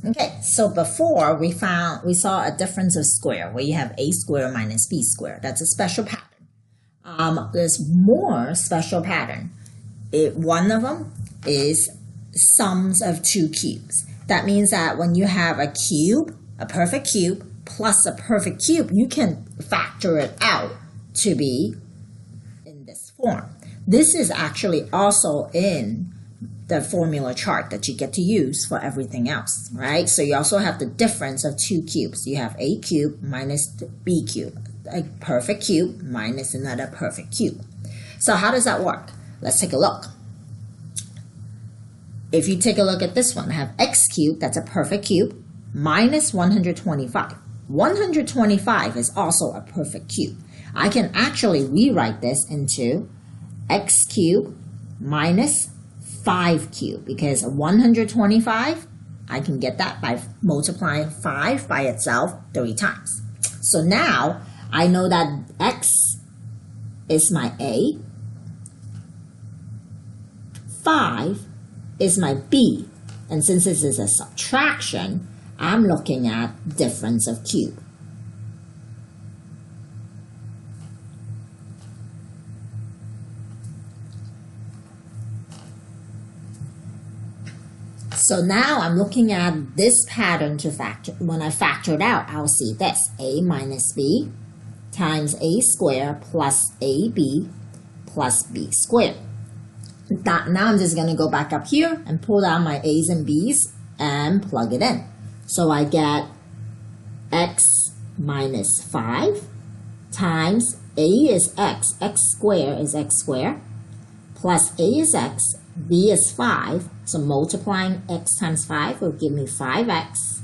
Okay, so before we saw a difference of square where you have a squared minus b squared. That's a special pattern. There's more special pattern. One of them is sums of two cubes. That means that when you have a cube, a perfect cube, plus a perfect cube, you can factor it out to be in this form. This is actually also in the formula chart that you get to use for everything else, right? So you also have the difference of two cubes. You have a cube minus b cube, a perfect cube minus another perfect cube. So how does that work? Let's take a look. If you take a look at this one, I have x cubed, that's a perfect cube, minus 125. 125 is also a perfect cube. I can actually rewrite this into x cubed minus 5 cubed, because 125, I can get that by multiplying 5 by itself 3 times. So now I know that x is my a, 5 is my b, and since this is a subtraction, I'm looking at difference of cube. So now I'm looking at this pattern to factor. When I factor it out, I'll see this. A minus b times a squared plus ab plus b squared. Now I'm just going to go back up here and pull down my a's and b's and plug it in. So I get x minus 5 times a is x squared is x squared, plus a is x, b is 5. So multiplying x times 5 will give me 5x,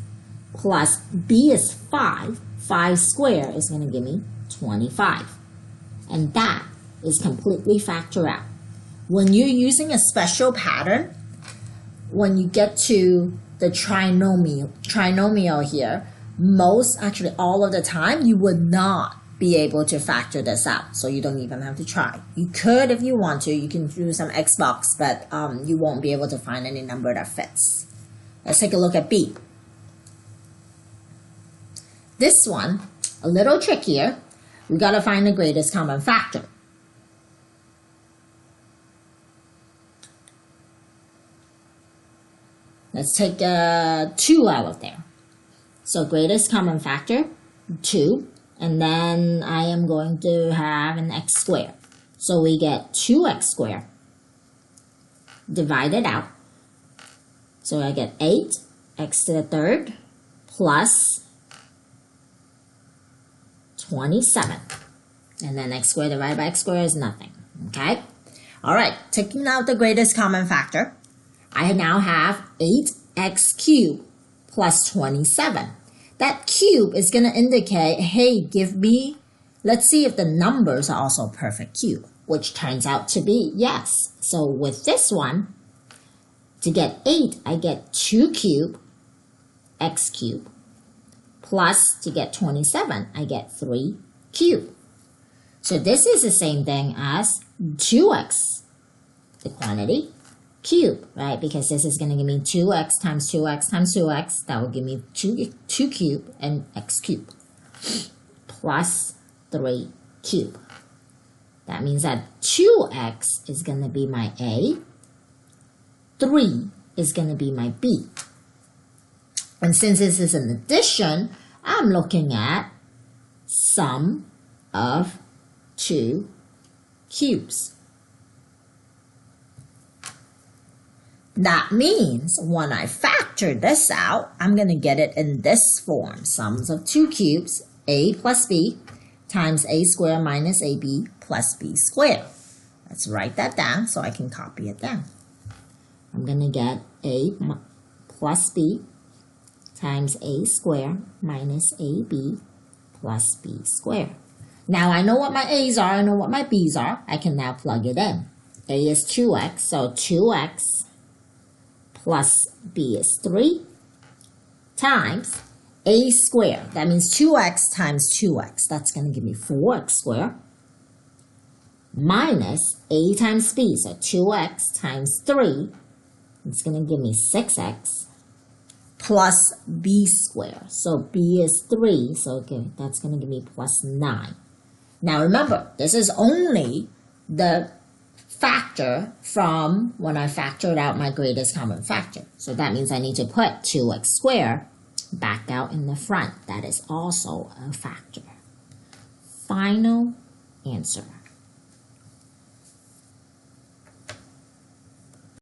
plus b is 5. 5 squared is going to give me 25. And that is completely factored out. When you're using a special pattern, when you get to the trinomial here, actually all of the time, you would not be able to factor this out. So you don't even have to try. You could if you want to. You can do some Xbox, but you won't be able to find any number that fits. Let's take a look at B. This one, a little trickier. We got to find the greatest common factor. Let's take 2 out of there. So greatest common factor, 2. And then I am going to have an x squared. So we get 2x squared divided out. So I get 8x to the third plus 27. And then x squared divided by x squared is nothing. Okay? All right, taking out the greatest common factor, I now have 8x cubed plus 27. That cube is going to indicate, hey, give me, let's see if the numbers are also perfect cube, which turns out to be yes. So with this one, to get 8, I get 2 cubed, x cubed, plus to get 27, I get 3 cubed. So this is the same thing as 2x, the quantity, cube, right? Because this is going to give me 2x times 2x times 2x. That will give me 2 cubed and x cubed plus 3 cubed. That means that 2x is going to be my A, 3 is going to be my B. And since this is an addition, I'm looking at sum of 2 cubes. That means when I factor this out, I'm going to get it in this form. Sums of 2 cubes, a plus b, times a squared minus ab plus b squared. Let's write that down so I can copy it down. I'm going to get a plus b times a squared minus ab plus b squared. Now I know what my a's are, I know what my b's are. I can now plug it in. A is 2x, so 2x plus b is 3 times a squared. That means 2x times 2x. That's going to give me 4x squared minus a times b. So 2x times 3. It's going to give me 6x plus b squared. So b is 3, so okay, that's going to give me plus 9. Now remember, this is only the factor from when I factored out my greatest common factor. So that means I need to put 2x squared back out in the front. That is also a factor. Final answer.